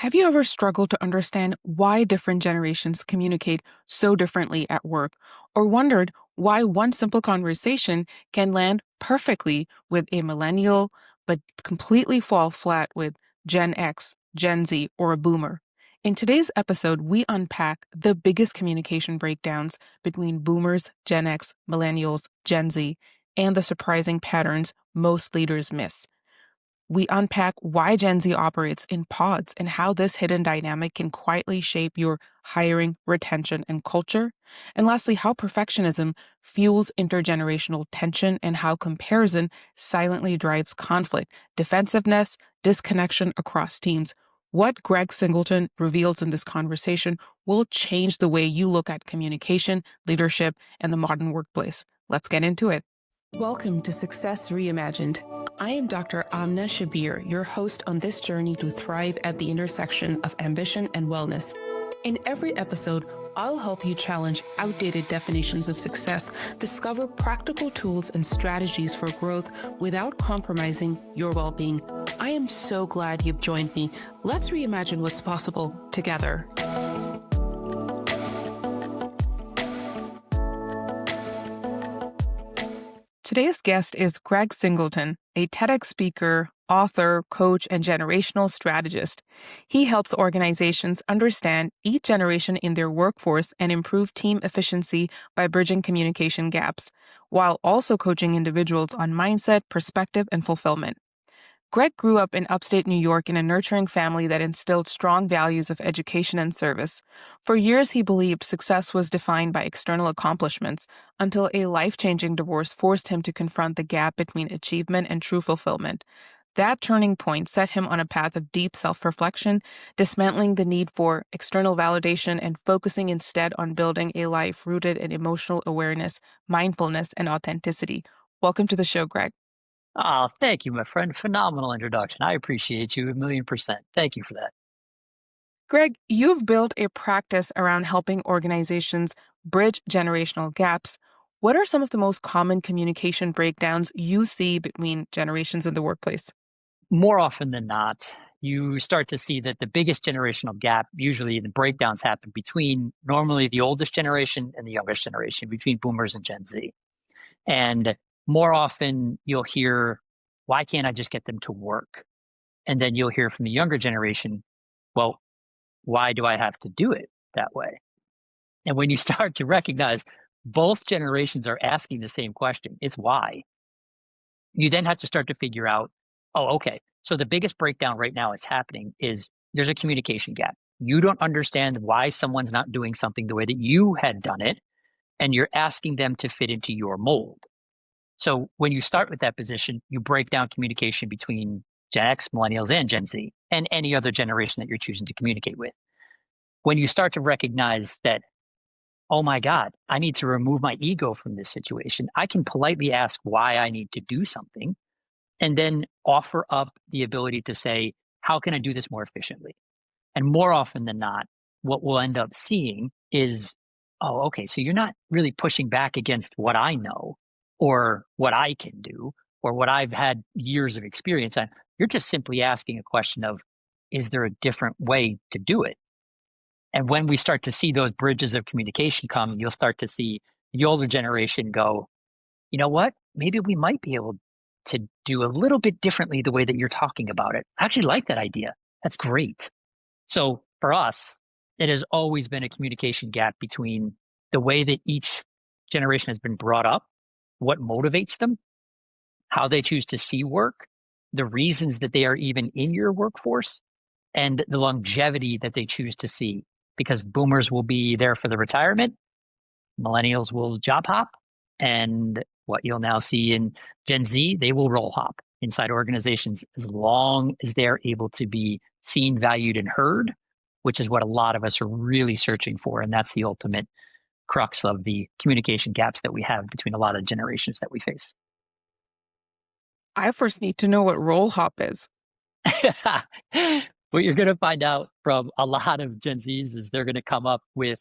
Have you ever struggled to understand why different generations communicate so differently at work, or wondered why one simple conversation can land perfectly with a millennial but completely fall flat with Gen X, Gen Z, or a boomer? In today's episode, we unpack the biggest communication breakdowns between boomers, Gen X, millennials, Gen Z, and the surprising patterns most leaders miss. We unpack why Gen Z operates in pods and how this hidden dynamic can quietly shape your hiring, retention, and culture. And lastly, how perfectionism fuels intergenerational tension and how comparison silently drives conflict, defensiveness, disconnection across teams. What Greg Singleton reveals in this conversation will change the way you look at communication, leadership, and the modern workplace. Let's get into it. Welcome to Success Reimagined. I am Dr. Amna Shabbir, your host on this journey to thrive at the intersection of ambition and wellness. In every episode, I'll help you challenge outdated definitions of success, discover practical tools and strategies for growth without compromising your well-being. I am so glad you've joined me. Let's reimagine what's possible together. Today's guest is Greg Singleton, a TEDx speaker, author, coach, and generational strategist. He helps organizations understand each generation in their workforce and improve team efficiency by bridging communication gaps, while also coaching individuals on mindset, perspective, and fulfillment. Greg grew up in upstate New York in a nurturing family that instilled strong values of education and service. For years, he believed success was defined by external accomplishments until a life-changing divorce forced him to confront the gap between achievement and true fulfillment. That turning point set him on a path of deep self-reflection, dismantling the need for external validation and focusing instead on building a life rooted in emotional awareness, mindfulness, and authenticity. Welcome to the show, Greg. Oh, thank you, my friend. Phenomenal introduction. I appreciate you 1,000,000%. Thank you for that. Greg, you've built a practice around helping organizations bridge generational gaps. What are some of the most common communication breakdowns you see between generations in the workplace? More often than not, you start to see that the biggest generational gap, usually the breakdowns happen between normally the oldest generation and the youngest generation, between boomers and Gen Z. And more often you'll hear, why can't I just get them to work? And then you'll hear from the younger generation, well, why do I have to do it that way? And when you start to recognize both generations are asking the same question, it's why. You then have to start to figure out, oh, okay. So the biggest breakdown right now that's happening is there's a communication gap. You don't understand why someone's not doing something the way that you had done it, and you're asking them to fit into your mold. So when you start with that position, you break down communication between Gen X, Millennials, and Gen Z, and any other generation that you're choosing to communicate with. When you start to recognize that, oh my God, I need to remove my ego from this situation, I can politely ask why I need to do something and then offer up the ability to say, how can I do this more efficiently? And more often than not, what we'll end up seeing is, oh, okay, so you're not really pushing back against what I know or what I can do or what I've had years of experience on. You're just simply asking a question of, is there a different way to do it? And when we start to see those bridges of communication come, you'll start to see the older generation go, you know what? Maybe we might be able to do a little bit differently the way that you're talking about it. I actually like that idea. That's great. So for us, it has always been a communication gap between the way that each generation has been brought up, what motivates them, how they choose to see work, the reasons that they are even in your workforce, and the longevity that they choose to see. Because boomers will be there for the retirement, millennials will job hop, and what you'll now see in Gen Z, they will roll hop inside organizations as long as they're able to be seen, valued, and heard, which is what a lot of us are really searching for. And that's the ultimate crux of the communication gaps that we have between a lot of generations that we face. I first need to know what roll hop is. What you're going to find out from a lot of Gen Zs is they're going to come up with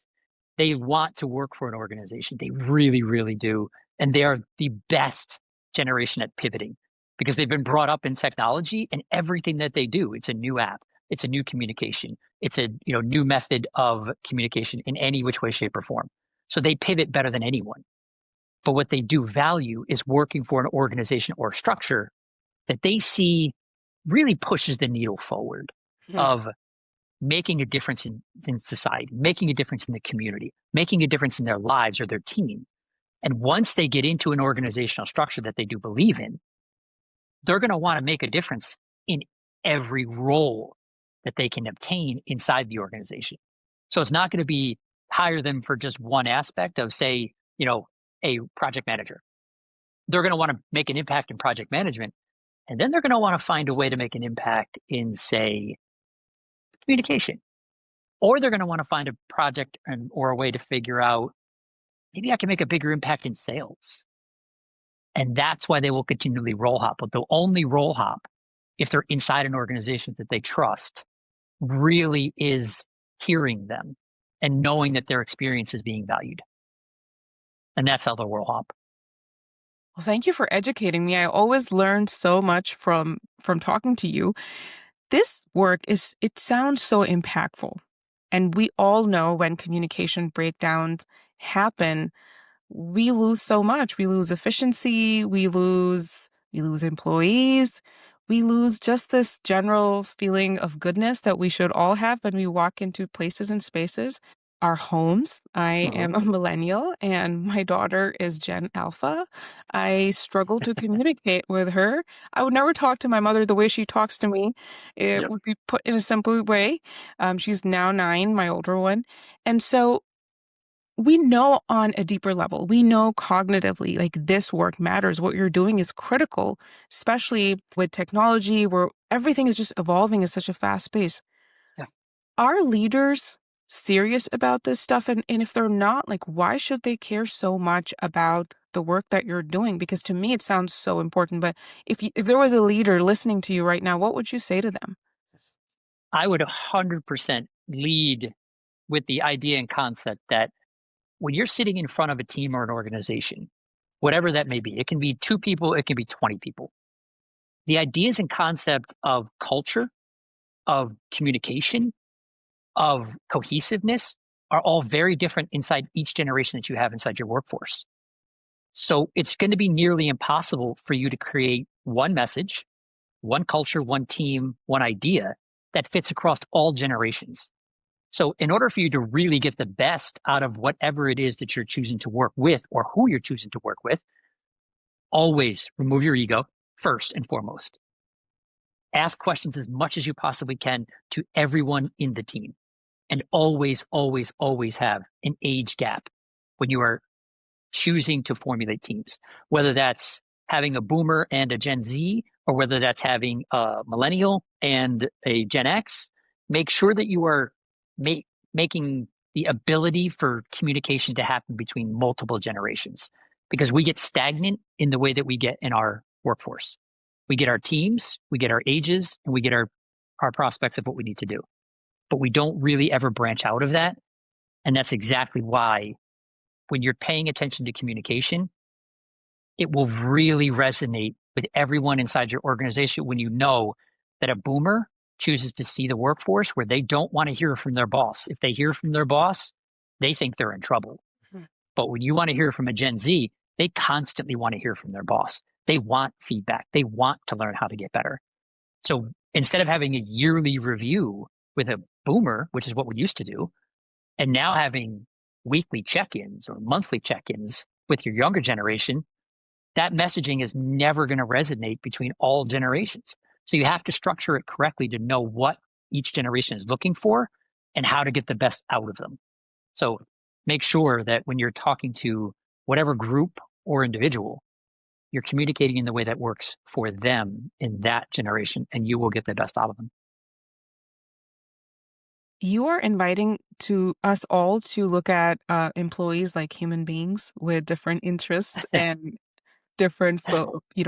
they want to work for an organization. They really, really do. And they are the best generation at pivoting because they've been brought up in technology and everything that they do, it's a new app. It's a new communication. It's a new method of communication in any which way, shape, or form. So they pivot better than anyone. But what they do value is working for an organization or structure that they see really pushes the needle forward Hmm. of making a difference in society, making a difference in the community, making a difference in their lives or their team. And once they get into an organizational structure that they do believe in, they're going to want to make a difference in every role that they can obtain inside the organization. So it's not going to be hire them for just one aspect of, say, a project manager. They're going to want to make an impact in project management. And then they're going to want to find a way to make an impact in, say, communication. Or they're going to want to find a project or a way to figure out maybe I can make a bigger impact in sales. And that's why they will continually roll hop. But they'll only roll hop if they're inside an organization that they trust really is hearing them and knowing that their experience is being valued. And that's how they'll roll hop. Well, thank you for educating me. I always learn so much from talking to you. This work it sounds so impactful. And we all know when communication breakdowns happen, we lose so much. We lose efficiency, we lose employees, we lose just this general feeling of goodness that we should all have when we walk into places and spaces. Our homes. I Mhm. am a millennial and my daughter is Gen Alpha. I struggle to communicate with her. I would never talk to my mother the way she talks to me. It Yep. would be put in a simple way. She's now 9, my older one. And so we know on a deeper level, we know cognitively, like this work matters. What you're doing is critical, especially with technology where everything is just evolving at such a fast pace. Yeah. Are leaders serious about this stuff? And if they're not, like, why should they care so much about the work that you're doing? Because to me, it sounds so important. But if there was a leader listening to you right now, what would you say to them? I would 100% lead with the idea and concept that when you're sitting in front of a team or an organization, whatever that may be, it can be 2 people, it can be 20 people. The ideas and concept of culture, of communication, of cohesiveness are all very different inside each generation that you have inside your workforce. So it's going to be nearly impossible for you to create one message, one culture, one team, one idea that fits across all generations. So, in order for you to really get the best out of whatever it is that you're choosing to work with or who you're choosing to work with, always remove your ego first and foremost. Ask questions as much as you possibly can to everyone in the team. And always, always, always have an age gap when you are choosing to formulate teams, whether that's having a boomer and a Gen Z, or whether that's having a millennial and a Gen X. Make sure that you are ma- making the ability for communication to happen between multiple generations because we get stagnant in the way that we get in our workforce. We get our teams, we get our ages, and we get our prospects of what we need to do. But we don't really ever branch out of that. And that's exactly why when you're paying attention to communication, it will really resonate with everyone inside your organization when you know that a boomer chooses to see the workforce where they don't want to hear from their boss. If they hear from their boss, they think they're in trouble. Mhm. But when you want to hear from a Gen Z, they constantly want to hear from their boss. They want feedback. They want to learn how to get better. So instead of having a yearly review with a boomer, which is what we used to do, and now having weekly check-ins or monthly check-ins with your younger generation, that messaging is never going to resonate between all generations. So you have to structure it correctly to know what each generation is looking for and how to get the best out of them. So make sure that when you're talking to whatever group or individual, you're communicating in the way that works for them in that generation, and you will get the best out of them. You are inviting to us all to look at employees like human beings with different interests and different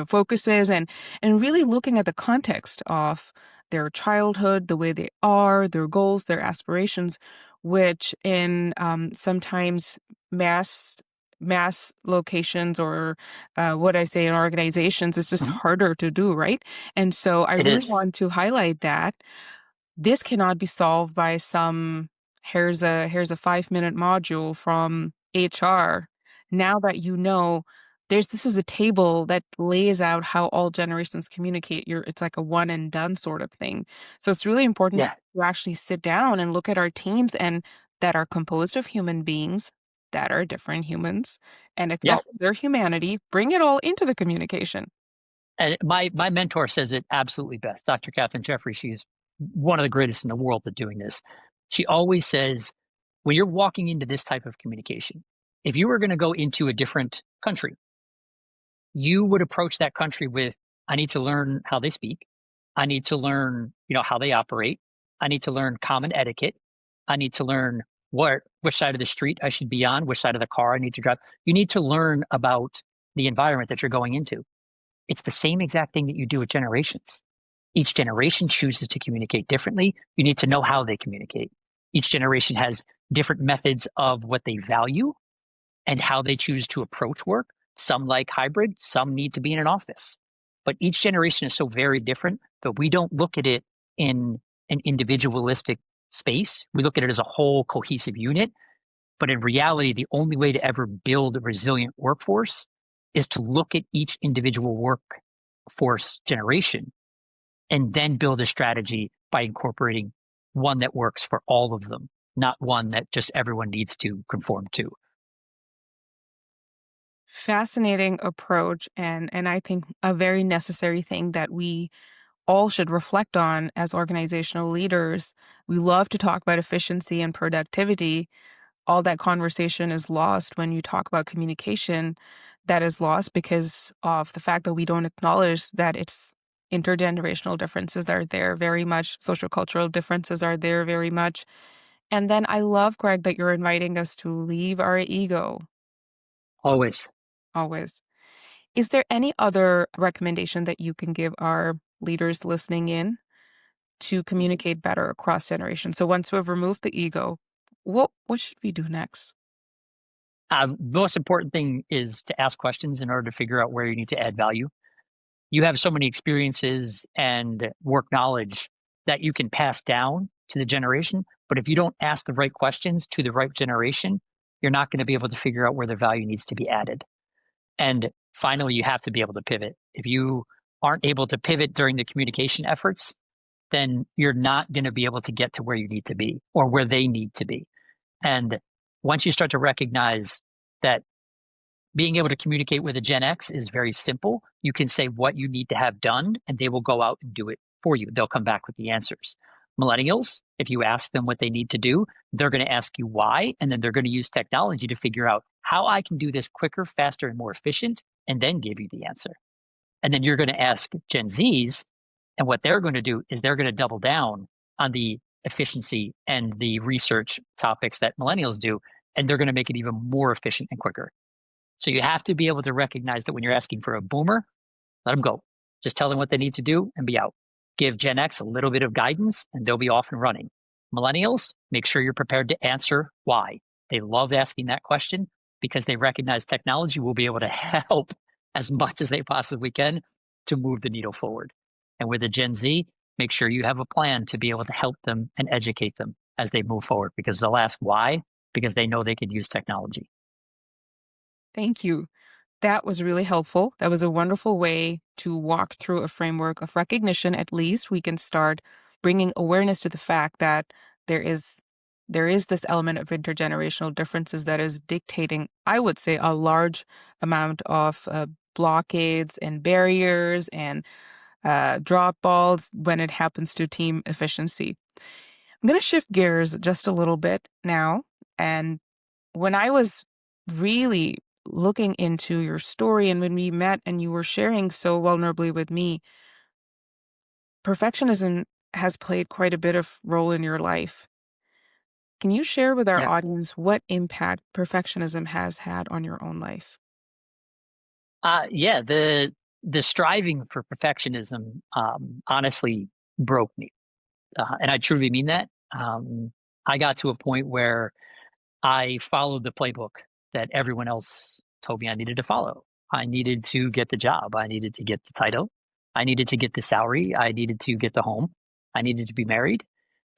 focuses and really looking at the context of their childhood, the way they are, their goals, their aspirations, which in sometimes mass locations or what I say in organizations is just Mhm. harder to do, right? And so I It really is. want to highlight that. this cannot be solved by some here's a 5-minute module from HR. Now that you know this is a table that lays out how all generations communicate. It's like a one and done sort of thing. So it's really important Yeah. to actually sit down and look at our teams and that are composed of human beings that are different humans and Yeah. acknowledge their humanity, bring it all into the communication. And my mentor says it absolutely best. Dr. Catherine Jeffrey, she's one of the greatest in the world at doing this. She always says, when you're walking into this type of communication, if you were going to go into a different country, you would approach that country with, I need to learn how they speak. I need to learn, how they operate. I need to learn common etiquette. I need to learn which side of the street I should be on, which side of the car I need to drive. You need to learn about the environment that you're going into. It's the same exact thing that you do with generations. Each generation chooses to communicate differently. You need to know how they communicate. Each generation has different methods of what they value and how they choose to approach work. Some like hybrid, some need to be in an office. But each generation is so very different that we don't look at it in an individualistic space. We look at it as a whole cohesive unit. But in reality, the only way to ever build a resilient workforce is to look at each individual workforce generation and then build a strategy by incorporating one that works for all of them, not one that just everyone needs to conform to. Fascinating approach, and I think a very necessary thing that we all should reflect on as organizational leaders. We love to talk about efficiency and productivity. All that conversation is lost when you talk about communication. That is lost because of the fact that we don't acknowledge that it's intergenerational differences are there very much, social cultural differences are there very much. And then I love, Greg, that you're inviting us to leave our ego Always. always. Is there any other recommendation that you can give our leaders listening in to communicate better across generations? So once we've removed the ego, what should we do next? Most important thing is to ask questions in order to figure out where you need to add value. You have so many experiences and work knowledge that you can pass down to the generation. But if you don't ask the right questions to the right generation, you're not going to be able to figure out where the value needs to be added. And finally, you have to be able to pivot. If you aren't able to pivot during the communication efforts, then you're not going to be able to get to where you need to be or where they need to be. And once you start to recognize that being able to communicate with a Gen X is very simple, you can say what you need to have done, and they will go out and do it for you. They'll come back with the answers. Millennials, if you ask them what they need to do, they're going to ask you why, and then they're going to use technology to figure out how I can do this quicker, faster, and more efficient, and then give you the answer. And then you're going to ask Gen Zs, and what they're going to do is they're going to double down on the efficiency and the research topics that millennials do, and they're going to make it even more efficient and quicker. So you have to be able to recognize that when you're asking for a boomer, let them go. Just tell them what they need to do and be out. Give Gen X a little bit of guidance and they'll be off and running. Millennials, make sure you're prepared to answer why. They love asking that question because they recognize technology will be able to help as much as they possibly can to move the needle forward. And with the Gen Z, make sure you have a plan to be able to help them and educate them as they move forward because they'll ask why, because they know they can use technology. Thank you. That was really helpful. That was a wonderful way to walk through a framework of recognition. At least we can start bringing awareness to the fact that there is there is this element of intergenerational differences that is dictating, I would say, a large amount of blockades and barriers and drop balls when it happens to team efficiency. I'm going to shift gears just a little bit now. And when I was really looking into your story and when we met and you were sharing so vulnerably with me, perfectionism has played quite a bit of role in your life. Can you share with our Yeah. audience what impact perfectionism has had on your own life? Yeah, the striving for perfectionism honestly broke me, and I truly mean that. I got to a point where I followed the playbook that everyone else told me I needed to follow. I needed to get the job. I needed to get the title. I needed to get the salary. I needed to get the home. I needed to be married.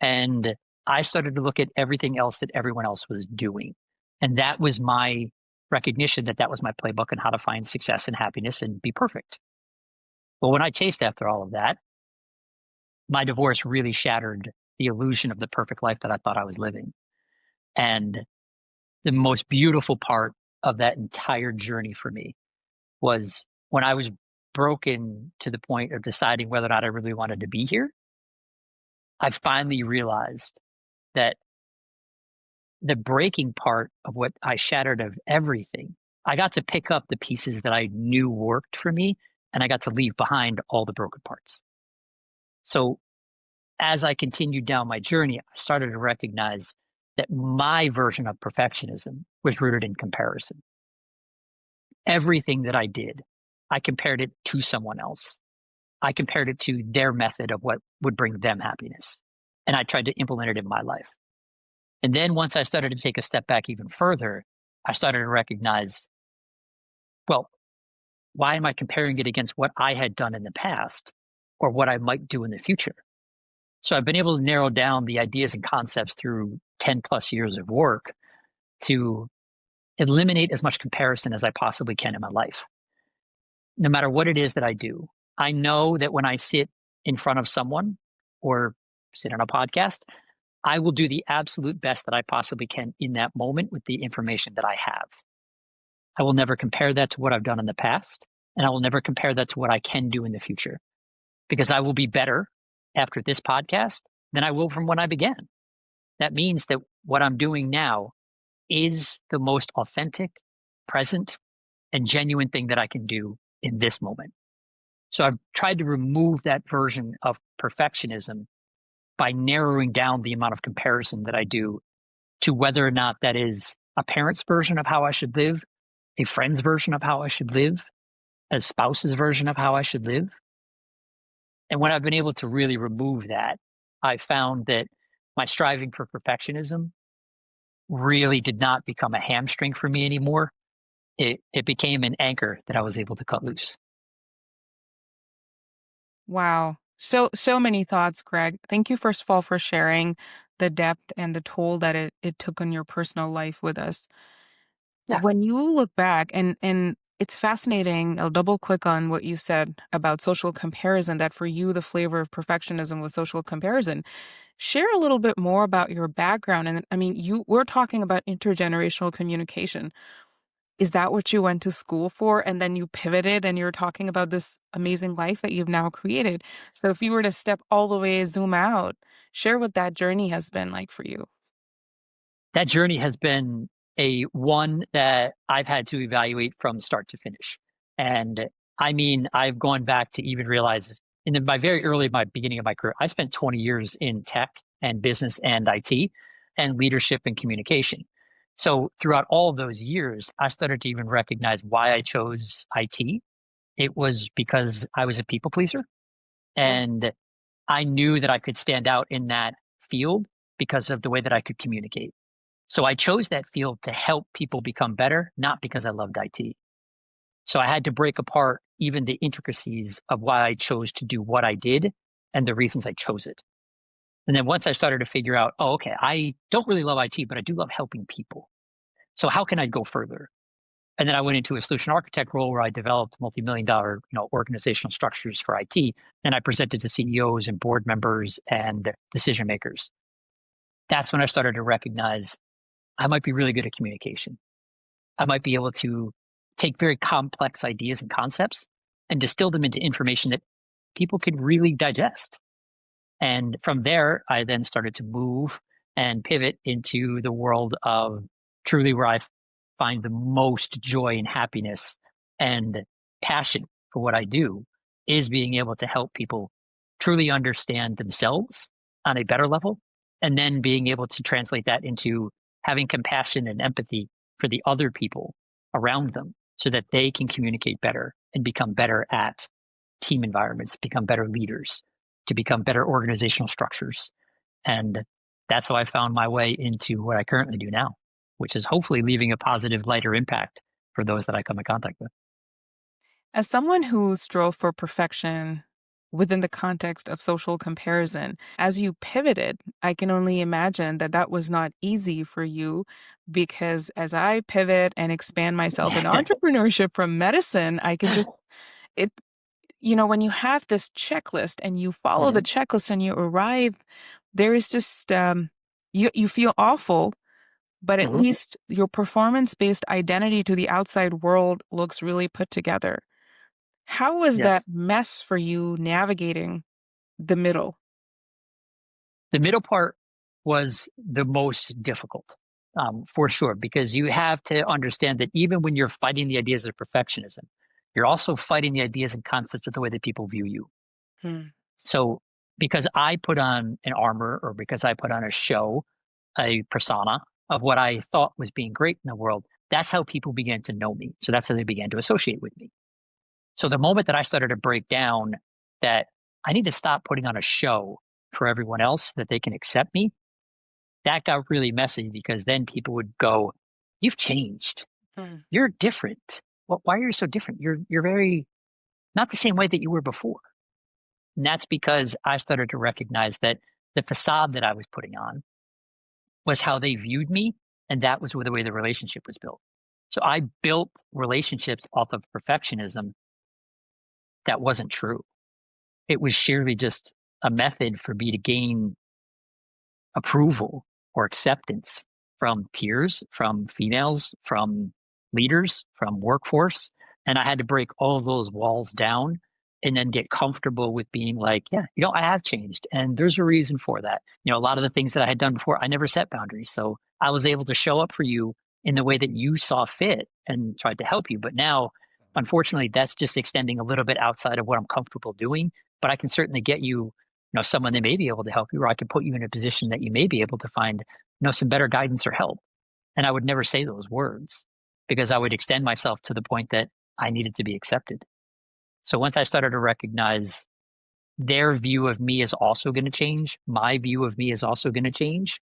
And I started to look at everything else that everyone else was doing. And that was my recognition that that was my playbook on how to find success and happiness and be perfect. Well, when I chased after all of that, my divorce really shattered the illusion of the perfect life that I thought I was living. And the most beautiful part of that entire journey for me was when I was broken to the point of deciding whether or not I really wanted to be here. I finally realized that the breaking part of what I shattered of everything, I got to pick up the pieces that I knew worked for me, and I got to leave behind all the broken parts. So as I continued down my journey, I started to recognize that my version of perfectionism was rooted in comparison. Everything that I did, I compared it to someone else. I compared it to their method of what would bring them happiness. And I tried to implement it in my life. And then once I started to take a step back even further, I started to recognize, well, why am I comparing it against what I had done in the past or what I might do in the future? So I've been able to narrow down the ideas and concepts through 10 plus years of work to eliminate as much comparison as I possibly can in my life. No matter what it is that I do, I know that when I sit in front of someone or sit on a podcast, I will do the absolute best that I possibly can in that moment with the information that I have. I will never compare that to what I've done in the past, and I will never compare that to what I can do in the future because I will be better after this podcast than I will from when I began. That means that what I'm doing now is the most authentic, present, and genuine thing that I can do in this moment. So I've tried to remove that version of perfectionism by narrowing down the amount of comparison that I do to whether or not that is a parent's version of how I should live, a friend's version of how I should live, a spouse's version of how I should live. And when I've been able to really remove that, I found that my striving for perfectionism really did not become a hamstring for me anymore. It became an anchor that I was able to cut loose. Wow. So many thoughts, Greg. Thank you first of all for sharing the depth and the toll that it took on your personal life with us. Yeah. When you look back and it's fascinating, I'll double click on what you said about social comparison, that for you the flavor of perfectionism was social comparison. Share a little bit more about your background. And I mean, you we're talking about intergenerational communication. Is that what you went to school for? And then you pivoted and you're talking about this amazing life that you've now created. So if you were to step all the way, zoom out, share what that journey has been like for you. That journey has been a one that I've had to evaluate from start to finish. And I mean, I've gone back to even realize my very early, my beginning of my career, I spent 20 years in tech and business and IT and leadership and communication. So throughout all of those years, I started to even recognize why I chose IT. It was because I was a people pleaser Yep. and I knew that I could stand out in that field because of the way that I could communicate. So I chose that field to help people become better, not because I loved IT. So I had to break apart even the intricacies of why I chose to do what I did and the reasons I chose it. And then once I started to figure out, oh, okay, I don't really love IT, but I do love helping people. So how can I go further? And then I went into a solution architect role where I developed multi-million dollar, organizational structures for IT. And I presented to CEOs and board members and decision makers. That's when I started to recognize I might be really good at communication. I might be able to take very complex ideas and concepts and distill them into information that people could really digest. And from there, I then started to move and pivot into the world of truly where I find the most joy and happiness and passion for what I do is being able to help people truly understand themselves on a better level. And then being able to translate that into having compassion and empathy for the other people around them so that they can communicate better and become better at team environments, become better leaders, to become better organizational structures. And that's how I found my way into what I currently do now, which is hopefully leaving a positive, lighter impact for those that I come in contact with. As someone who strove for perfection within the context of social comparison. As you pivoted, I can only imagine that that was not easy for you because as I pivot and expand myself in entrepreneurship from medicine, I can just it when you have this checklist and you follow the Mhm, checklist and you arrive, there is just you feel awful, but at mhm. least your performance-based identity to the outside world looks really put together. How was that Yes. mess for you navigating the middle? The middle part was the most difficult, for sure, because you have to understand that even when you're fighting the ideas of perfectionism, you're also fighting the ideas and concepts of the way that people view you. Hmm. So, because I put on an armor or because I put on a show, a persona of what I thought was being great in the world, that's how people began to know me. So, that's how they began to associate with me. So, the moment that I started to break down that I need to stop putting on a show for everyone else so that they can accept me, that got really messy because then people would go, "You've changed. Hmm. You're different. Why are you so different? You're very not the same way that you were before." And that's because I started to recognize that the facade that I was putting on was how they viewed me, and that was the way the relationship was built. So I built relationships off of perfectionism that wasn't true. It was sheerly just a method for me to gain approval or acceptance from peers, from females, from leaders, from workforce. And I had to break all of those walls down and then get comfortable with being like, yeah, I have changed. And there's a reason for that. A lot of the things that I had done before, I never set boundaries. So I was able to show up for you in the way that you saw fit and tried to help you. But now, unfortunately, that's just extending a little bit outside of what I'm comfortable doing. But I can certainly get you someone that may be able to help you, or I could put you in a position that you may be able to find, some better guidance or help. And I would never say those words because I would extend myself to the point that I needed to be accepted. So once I started to recognize their view of me is also going to change, my view of me is also going to change,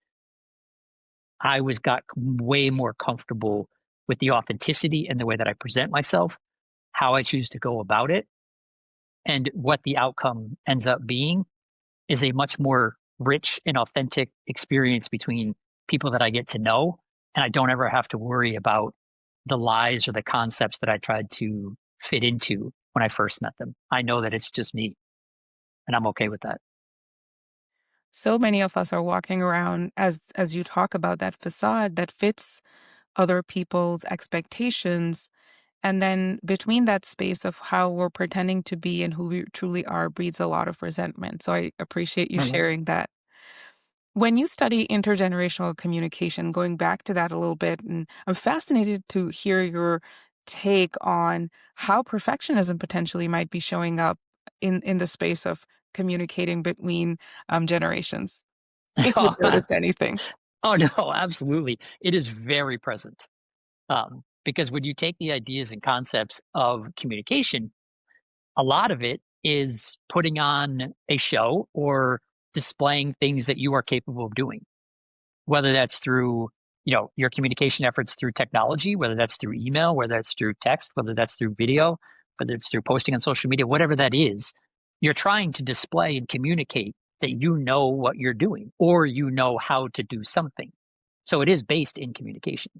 I got way more comfortable with the authenticity and the way that I present myself, how I choose to go about it, and what the outcome ends up being is a much more rich and authentic experience between people that I get to know, and I don't ever have to worry about the lies or the concepts that I tried to fit into when I first met them. I know that it's just me, and I'm okay with that. So many of us are walking around as you talk about that facade that fits other people's expectations. And then between that space of how we're pretending to be and who we truly are breeds a lot of resentment. So I appreciate you Mhm. sharing that. When you study intergenerational communication, going back to that a little bit, and I'm fascinated to hear your take on how perfectionism potentially might be showing up in the space of communicating between generations, if you've noticed anything. Oh, no, absolutely. It is very present. Because when you take the ideas and concepts of communication, a lot of it is putting on a show or displaying things that you are capable of doing, whether that's through your communication efforts through technology, whether that's through email, whether that's through text, whether that's through video, whether it's through posting on social media, whatever that is. You're trying to display and communicate that you know what you're doing or you know how to do something. So it is based in communication.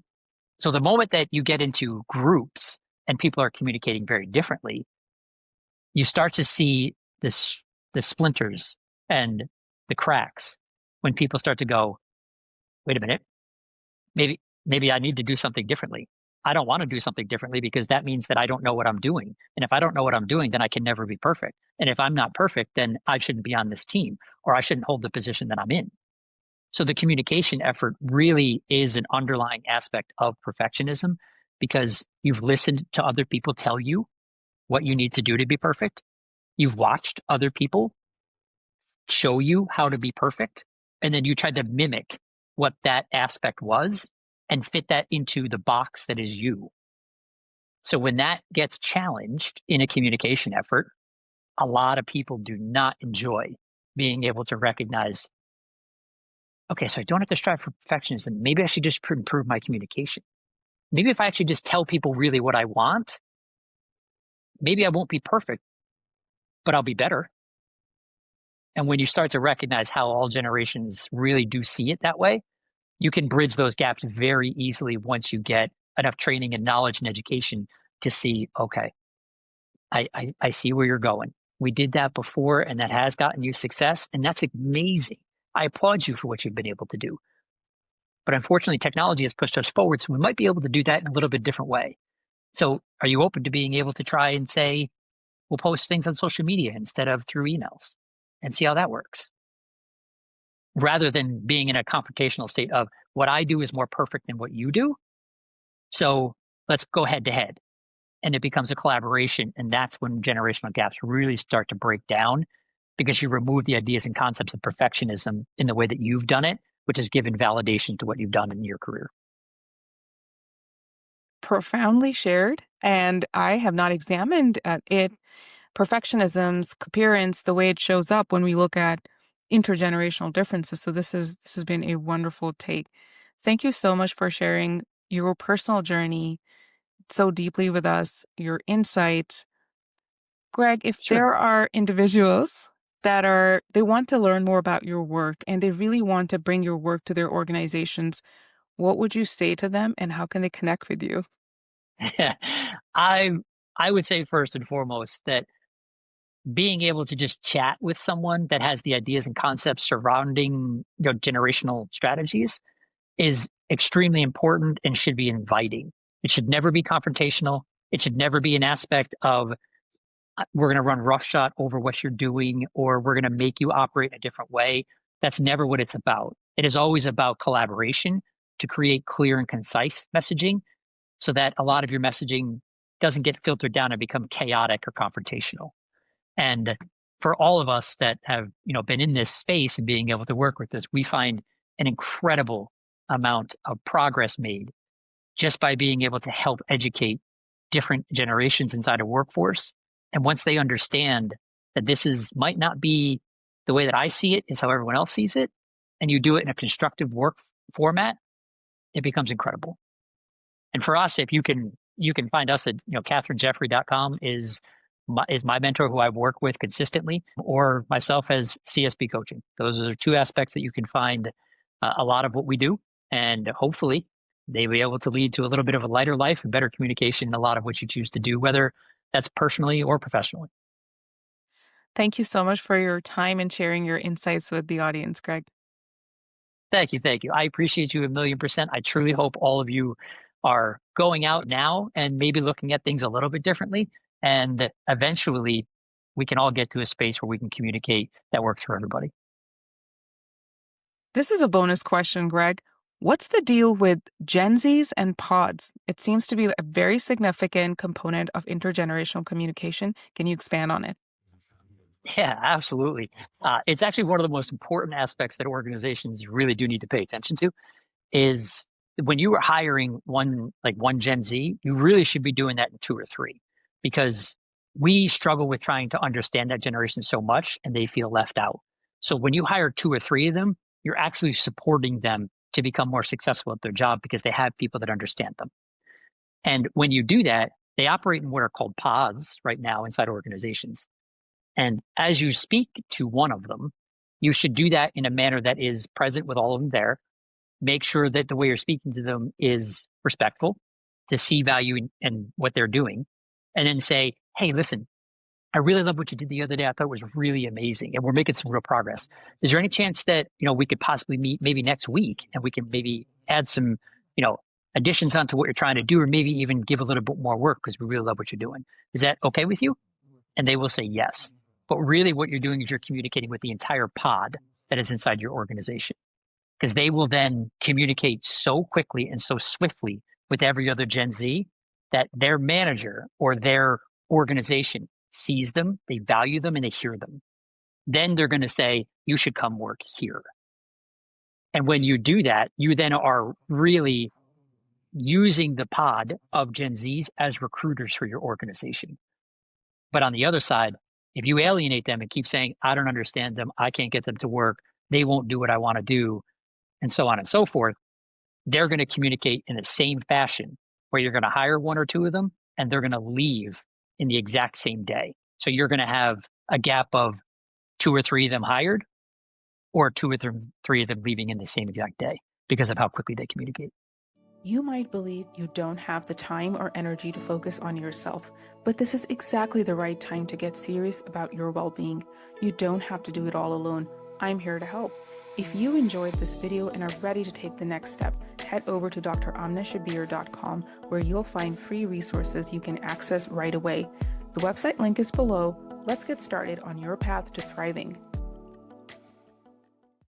So the moment that you get into groups and people are communicating very differently, you start to see this the splinters and the cracks when people start to go, wait a minute, maybe I need to do something differently. I don't want to do something differently because that means that I don't know what I'm doing. And if I don't know what I'm doing, then I can never be perfect. And if I'm not perfect, then I shouldn't be on this team or I shouldn't hold the position that I'm in. So the communication effort really is an underlying aspect of perfectionism because you've listened to other people tell you what you need to do to be perfect. You've watched other people show you how to be perfect. And then you tried to mimic what that aspect was and fit that into the box that is you. So when that gets challenged in a communication effort, a lot of people do not enjoy being able to recognize, okay, so I don't have to strive for perfectionism. Maybe I should just improve my communication. Maybe if I actually just tell people really what I want, maybe I won't be perfect, but I'll be better. And when you start to recognize how all generations really do see it that way, you can bridge those gaps very easily once you get enough training and knowledge and education to see, okay, I see where you're going. We did that before and that has gotten you success. And that's amazing. I applaud you for what you've been able to do. But unfortunately, technology has pushed us forward. So we might be able to do that in a little bit different way. So are you open to being able to try and say, we'll post things on social media instead of through emails and see how that works? Rather than being in a confrontational state of what I do is more perfect than what you do. So let's go head to head. And it becomes a collaboration. And that's when generational gaps really start to break down because you remove the ideas and concepts of perfectionism in the way that you've done it, which has given validation to what you've done in your career. Profoundly shared, and I have not examined it. Perfectionism's appearance, the way it shows up when we look at intergenerational differences. So this has been a wonderful take. Thank you so much for sharing your personal journey so deeply with us, your insights. Greg, if Sure. there are individuals they want to learn more about your work and they really want to bring your work to their organizations, what would you say to them and how can they connect with you? I I would say first and foremost that being able to just chat with someone that has the ideas and concepts surrounding generational strategies is extremely important and should be inviting. It should never be confrontational. It should never be an aspect of we're going to run roughshod over what you're doing or we're going to make you operate in a different way. That's never what it's about. It is always about collaboration to create clear and concise messaging so that a lot of your messaging doesn't get filtered down and become chaotic or confrontational. And for all of us that have, been in this space and being able to work with this, we find an incredible amount of progress made just by being able to help educate different generations inside a workforce. And once they understand that this is might not be the way that I see it, is how everyone else sees it, and you do it in a constructive work format, it becomes incredible. And for us, if you can find us at catherinejeffrey.com is my mentor who I've worked with consistently, or myself as CSB coaching. Those are two aspects that you can find a lot of what we do, and hopefully they will be able to lead to a little bit of a lighter life and better communication in a lot of what you choose to do, whether that's personally or professionally. Thank you so much for your time and sharing your insights with the audience, Greg. Thank you, thank you. I appreciate you 1,000,000%. I truly hope all of you are going out now and maybe looking at things a little bit differently, and eventually we can all get to a space where we can communicate that works for everybody. This is a bonus question, Greg. What's the deal with Gen Zs and pods? It seems to be a very significant component of intergenerational communication. Can you expand on it? Yeah, absolutely. It's actually one of the most important aspects that organizations really do need to pay attention to is when you are hiring one Gen Z, you really should be doing that in two or three because we struggle with trying to understand that generation so much and they feel left out. So when you hire two or three of them, you're actually supporting them to become more successful at their job because they have people that understand them. And when you do that, they operate in what are called pods right now inside organizations. And as you speak to one of them, you should do that in a manner that is present with all of them there. Make sure that the way you're speaking to them is respectful, to see value in what they're doing, and then say, hey, listen, I really love what you did the other day. I thought it was really amazing, and we're making some real progress. Is there any chance that we could possibly meet maybe next week, and we can maybe add some you know additions onto what you're trying to do, or maybe even give a little bit more work because we really love what you're doing. Is that okay with you? And they will say yes. But really, what you're doing is you're communicating with the entire pod that is inside your organization because they will then communicate so quickly and so swiftly with every other Gen Z that their manager or their organization sees them, they value them, and they hear them. Then they're going to say, you should come work here. And when you do that, you then are really using the pod of Gen Zs as recruiters for your organization. But on the other side, if you alienate them and keep saying, I don't understand them, I can't get them to work, they won't do what I want to do, and so on and so forth, they're going to communicate in the same fashion where you're going to hire one or two of them and they're going to leave in the exact same day. So you're going to have a gap of 2 or 3 of them hired, or 2 or 3 of them leaving in the same exact day because of how quickly they communicate. You might believe you don't have the time or energy to focus on yourself, but this is exactly the right time to get serious about your well-being. You don't have to do it all alone. I'm here to help. If you enjoyed this video and are ready to take the next step, head over to dramnashabir.com where you'll find free resources you can access right away. The website link is below. Let's get started on your path to thriving.